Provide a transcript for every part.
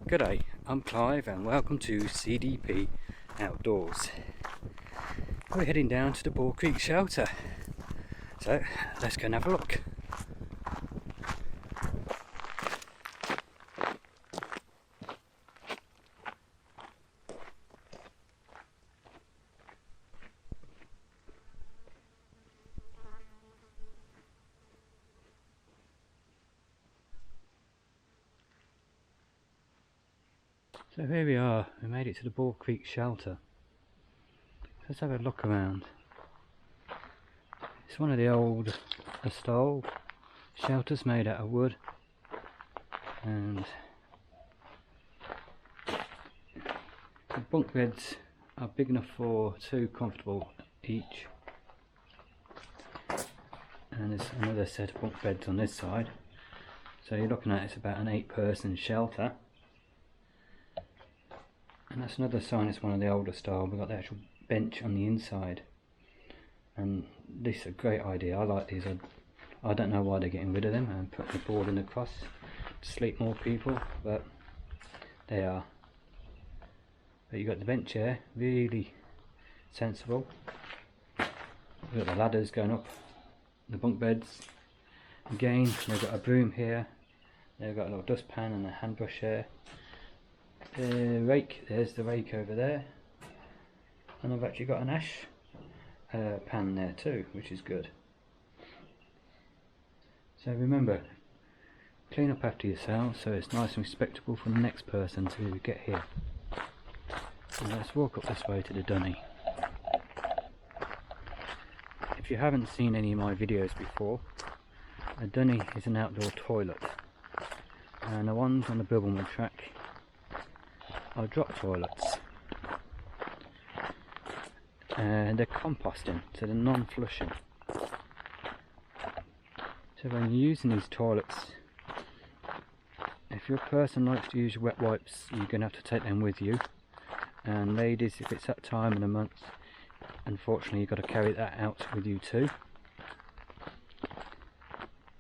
G'day, I'm Clive and welcome to CDP Outdoors. We're heading down to the Ball Creek shelter, so let's go and have a look. So here we are, we made it to the Ball Creek shelter. Let's have a look around. It's one of the old style shelters made out of wood, and the bunk beds are big enough for 2 comfortable each, and there's another set of bunk beds on this side, so you're looking at it's about an 8-person shelter. And that's another sign it's one of the older style. We've got the actual bench on the inside, and this is a great idea. I like these. I don't know why they're getting rid of them and putting the boarding across to sleep more people, but they are. But you've got the bench here, really sensible. We've got the ladders going up the bunk beds. Again, they've got a broom here. They've got a little dustpan and a hand brush here. Rake, there's the rake over there, and I've actually got an ash pan there too, which is good. So remember, clean up after yourself so it's nice and respectable for the next person to get here. So let's walk up this way to the dunny. If you haven't seen any of my videos before, a dunny is an outdoor toilet, and the ones on the Bibbulmun Track are drop toilets, and they're composting, so they're non-flushing. So when you're using these toilets, if your person likes to use wet wipes, you're going to have to take them with you, and ladies, if it's that time of the month, unfortunately you've got to carry that out with you too.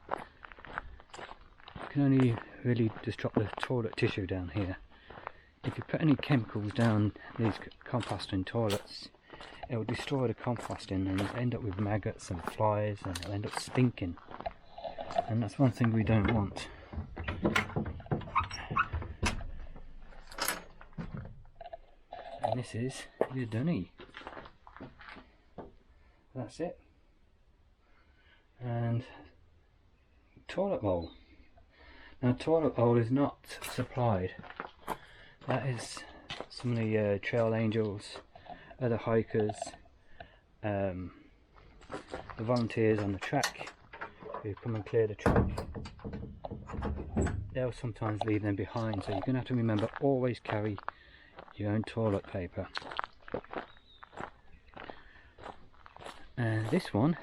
You can only really just drop the toilet tissue down here. If you put any chemicals down these composting toilets, it will destroy the composting and you'll end up with maggots and flies, and it'll end up stinking, and that's one thing we don't want. And this is your dunny. That's it. And toilet bowl. Now, toilet bowl is not supplied. That is some of the trail angels, other hikers, the volunteers on the track who come and clear the track. They'll sometimes leave them behind, so you're going to have to remember, always carry your own toilet paper. And this one,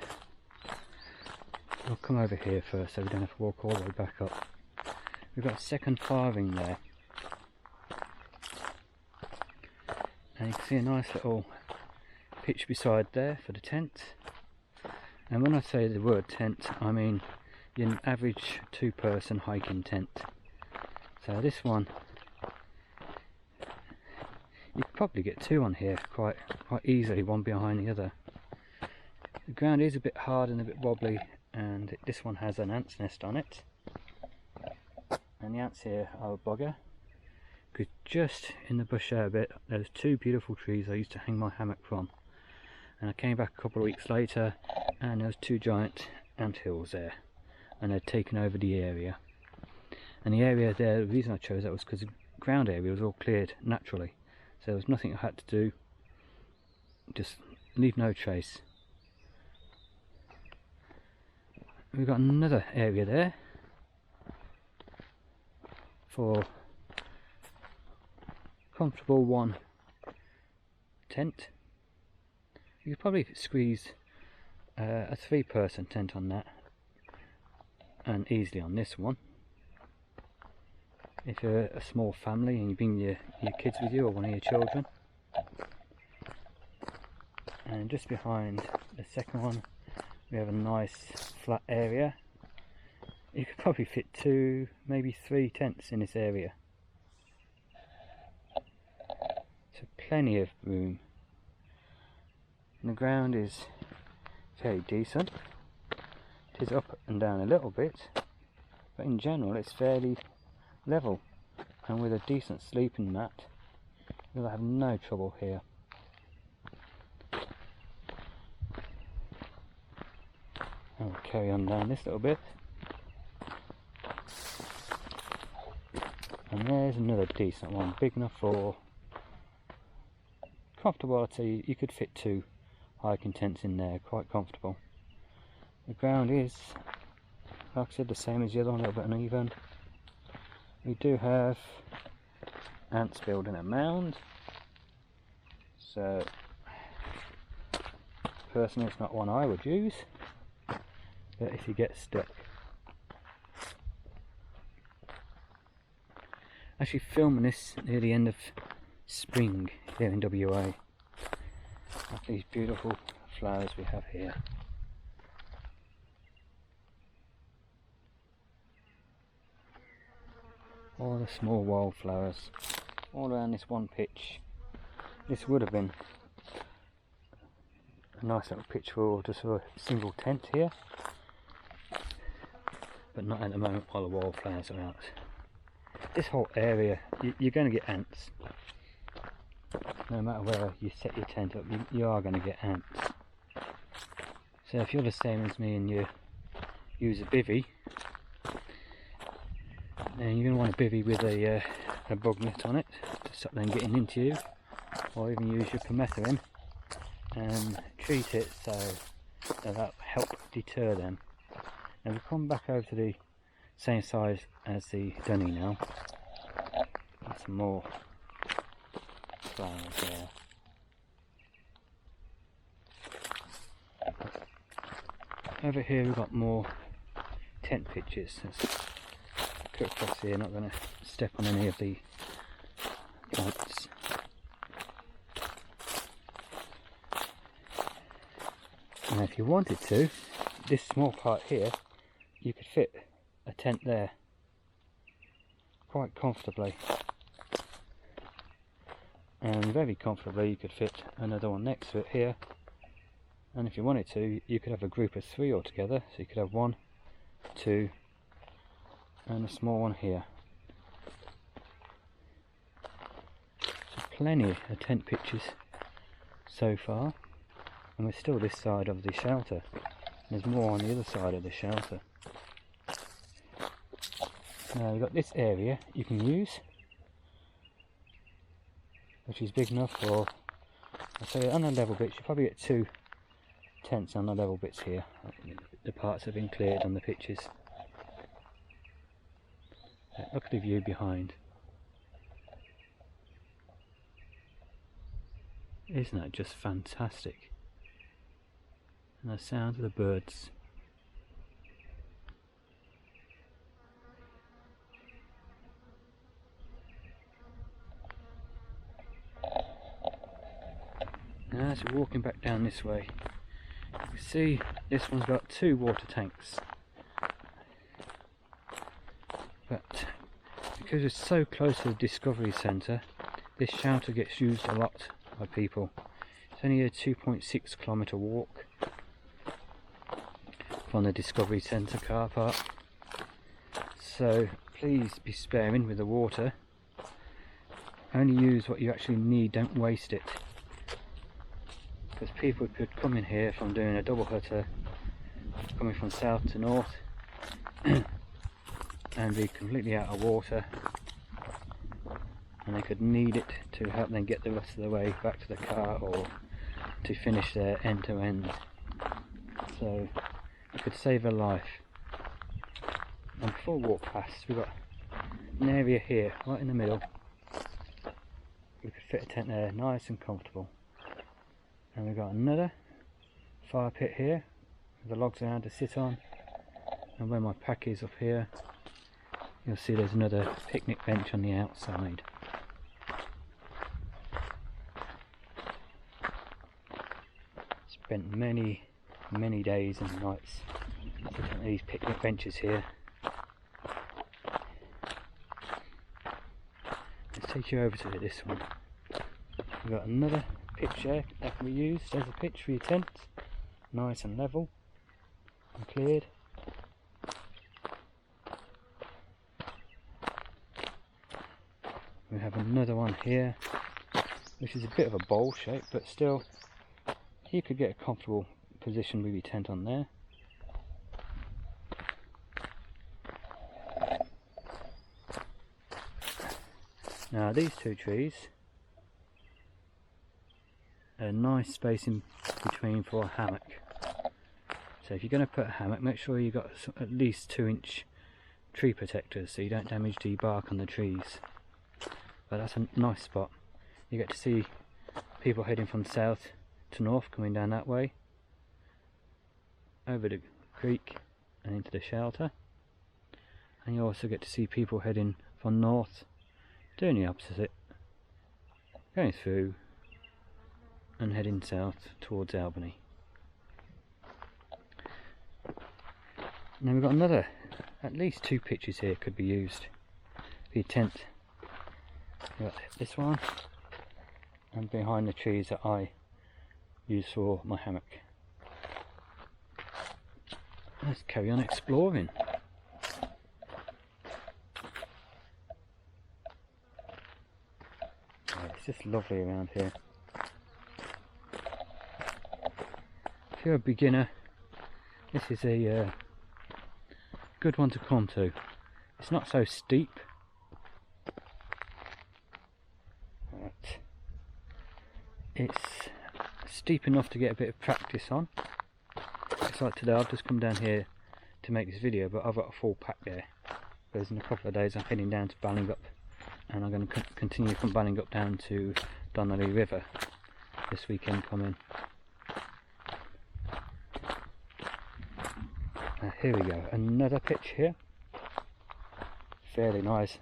we'll come over here first so we don't have to walk all the way back up. We've got a second farthing there. And you can see a nice little pitch beside there for the tent. And when I say the word tent, I mean your average 2-person hiking tent. So this one, you could probably get 2 on here quite easily, one behind the other. The ground is a bit hard and a bit wobbly, and this one has an ant's nest on it. And the ants here are a bugger. Because just in the bush there a bit, there's 2 beautiful trees I used to hang my hammock from, and I came back a couple of weeks later and there was 2 giant ant hills there, and they'd taken over the area. And the area there, the reason I chose that was because the ground area was all cleared naturally, so there was nothing I had to do, just leave no trace. We've got another area there for comfortable 1 tent. You could probably squeeze a 3-person tent on that, and easily on this one. If you're a small family and you bring your kids with you, or one of your children. And just behind the second one, we have a nice flat area. You could probably fit 2, maybe 3 tents in this area. plenty of room. And the ground is fairly decent. It is up and down a little bit, but in general it's fairly level, and with a decent sleeping mat you'll have no trouble here. I'll carry on down this little bit, and there's another decent one, big enough for comfortability. You could fit 2 hiking tents in there, quite comfortable. The ground is, like I said, the same as the other one, a little bit uneven. We do have ants building a mound, so personally it's not one I would use, but if you get stuck. Actually filming this near the end of spring here in WA. Look at these beautiful flowers we have here. All the small wildflowers all around this one pitch. This would have been a nice little pitch for just a single tent here, but not at the moment while the wildflowers are out. This whole area, you're going to get ants. No matter where you set your tent up, you are going to get ants. So if you're the same as me and you use a bivvy, then you're going to want a bivvy with a bug net on it to stop them getting into you, or even use your permethrin and treat it so that'll help deter them. Now we come back over to the same size as the dunny now. That's some more flowers there. Over here we've got more tent pitches. Let's cut across here, not going to step on any of the plants. Now if you wanted to, this small part here, you could fit a tent there quite comfortably, and very comfortably you could fit another one next to it here, and if you wanted to you could have a group of 3 altogether, so you could have 1, 2 and a small one here. So plenty of tent pitches so far, and we're still this side of the shelter. There's more on the other side of the shelter. Now we've got this area you can use, which is big enough for, I'll say on the level bits, you probably get 2 tents on the level bits here. The parts have been cleared on the pitches. Look at the view behind. Isn't that just fantastic? And the sound of the birds. Now as we're walking back down this way, you can see this one's got 2 water tanks. But because it's so close to the Discovery Centre, this shelter gets used a lot by people. It's only a 2.6 kilometre walk from the Discovery Centre car park, so please be sparing with the water. Only use what you actually need, don't waste it, because people could come in here from doing a double hutter, coming from south to north and be completely out of water, and they could need it to help them get the rest of the way back to the car or to finish their end to end. So it could save a life. And before we walk past, we've got an area here right in the middle. We could fit a tent there, nice and comfortable. And we've got another fire pit here with the logs around to sit on, and where my pack is up here, you'll see there's another picnic bench on the outside. Spent many days and nights sitting on these picnic benches here. Let's take you over to this one. We've got another pitch there that can be used as a pitch for your tent, nice and level and cleared. We have another one here, which is a bit of a bowl shape, but still you could get a comfortable position with your tent on there. Now these two trees, a nice space in between for a hammock. So if you're going to put a hammock, make sure you've got at least 2-inch tree protectors so you don't damage the bark on the trees. But that's a nice spot. You get to see people heading from south to north, coming down that way, over the creek and into the shelter. And you also get to see people heading from north, doing the opposite, going through and heading south towards Albany. Now we've got another, at least 2 pitches here could be used for your tent. We've got this one, and behind the trees that I use for my hammock. Let's carry on exploring. It's just lovely around here. If you're a beginner, this is a good one to come to. It's not so steep, but it's steep enough to get a bit of practice on. It's like today, I've just come down here to make this video, but I've got a full pack there, because in a couple of days I'm heading down to Ballingup, and I'm going to continue from Ballingup down to Donnelly River this weekend coming. Here we go, another pitch here, fairly nice.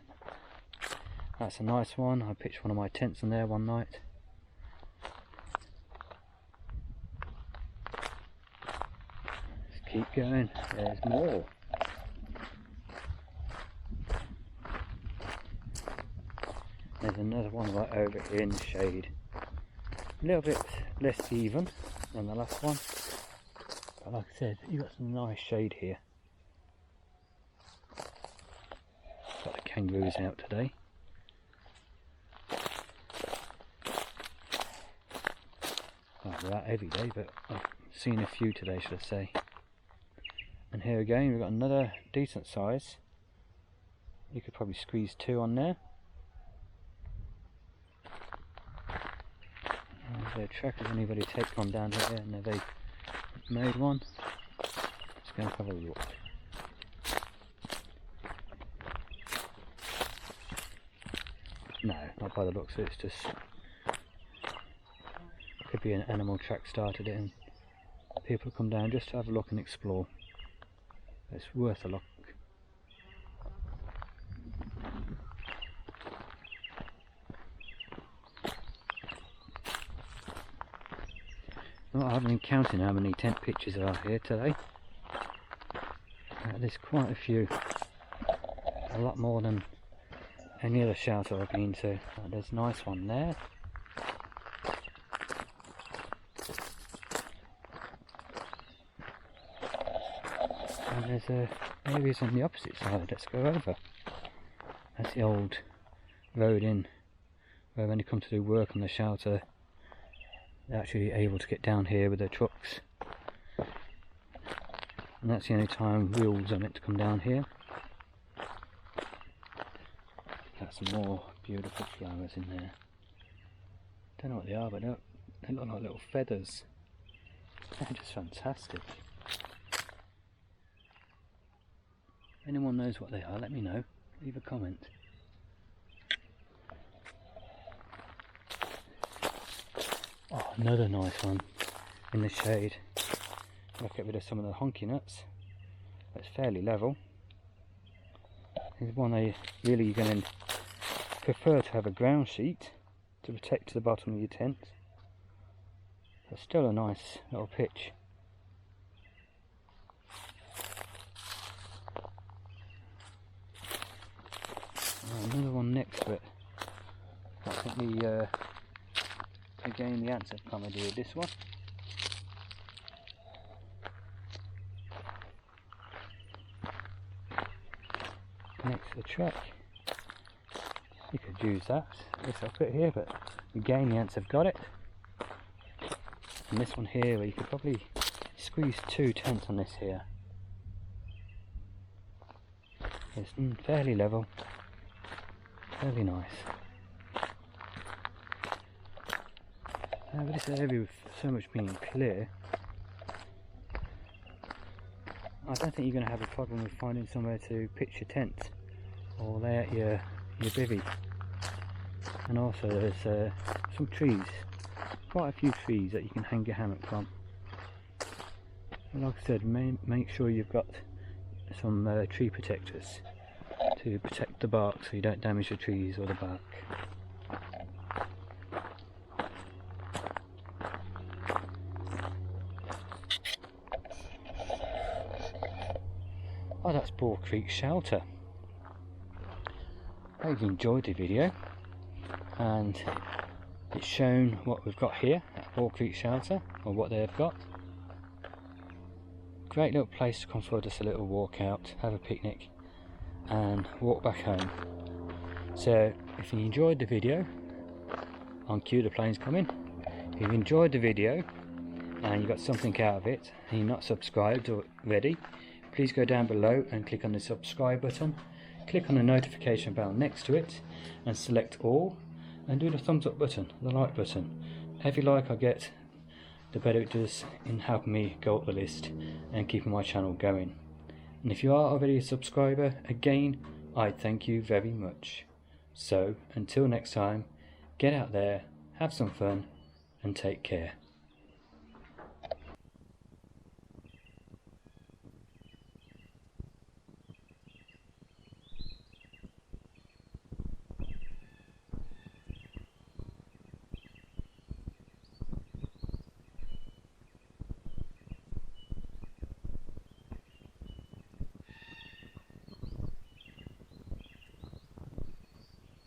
That's a nice one. I pitched one of my tents in there one night. Let's keep going, there's more. There's another one right over here in the shade. A little bit less even than the last one. But like I said, you've got some nice shade here. Got the kangaroos out today. Not that every day, but I've seen a few today, should I say. And here again, we've got another decent size. You could probably squeeze 2 on there. There's a track, has anybody taken one down here, and have they made one? Let's go and have a look. No, not by the looks of it, it's just could be an animal track started it and people come down just to have a look and explore. It's worth a look. Well, I haven't been counting how many tent pitches there are here today. There's quite a few, a lot more than any other shelter I've been to. There's a nice one there. And there's areas on the opposite side. Let's go over. That's the old road in, where when you come to do work on the shelter, they're actually able to get down here with their trucks. And that's the only time wheels are meant to come down here. Got some more beautiful flowers in there. Don't know what they are, but they look like little feathers. They're just fantastic. If anyone knows what they are, let me know. Leave a comment. Oh, another nice one in the shade. I'll get rid of some of the honky nuts. It's fairly level. It's one you're going to prefer to have a ground sheet to protect the bottom of your tent. But still a nice little pitch. Another one next to it. I think again the ants have commandeered this one. Next to the track, you could use that. This I'll put here, but again the ants have got it. And this one here, where you could probably squeeze 2 tents on this here. It's fairly level, fairly nice. But this area with so much being clear, I don't think you're going to have a problem with finding somewhere to pitch your tent or lay out your bivvy. And also there's some trees, quite a few trees that you can hang your hammock from. And like I said, make sure you've got some tree protectors to protect the bark so you don't damage the trees or the bark. Oh, that's Ball Creek Shelter. I hope you enjoyed the video, and it's shown what we've got here at Ball Creek Shelter, or what they've got. Great little place to come for just a little walk out, have a picnic and walk back home. So if you enjoyed the video, on cue the plane's coming. If you enjoyed the video and you got something out of it and you're not subscribed already, please go down below and click on the subscribe button, click on the notification bell next to it and select all, and do the thumbs up button, the like button. Every like I get, the better it does in helping me go up the list and keeping my channel going. And if you are already a subscriber, again, I thank you very much. So until next time, get out there, have some fun and take care.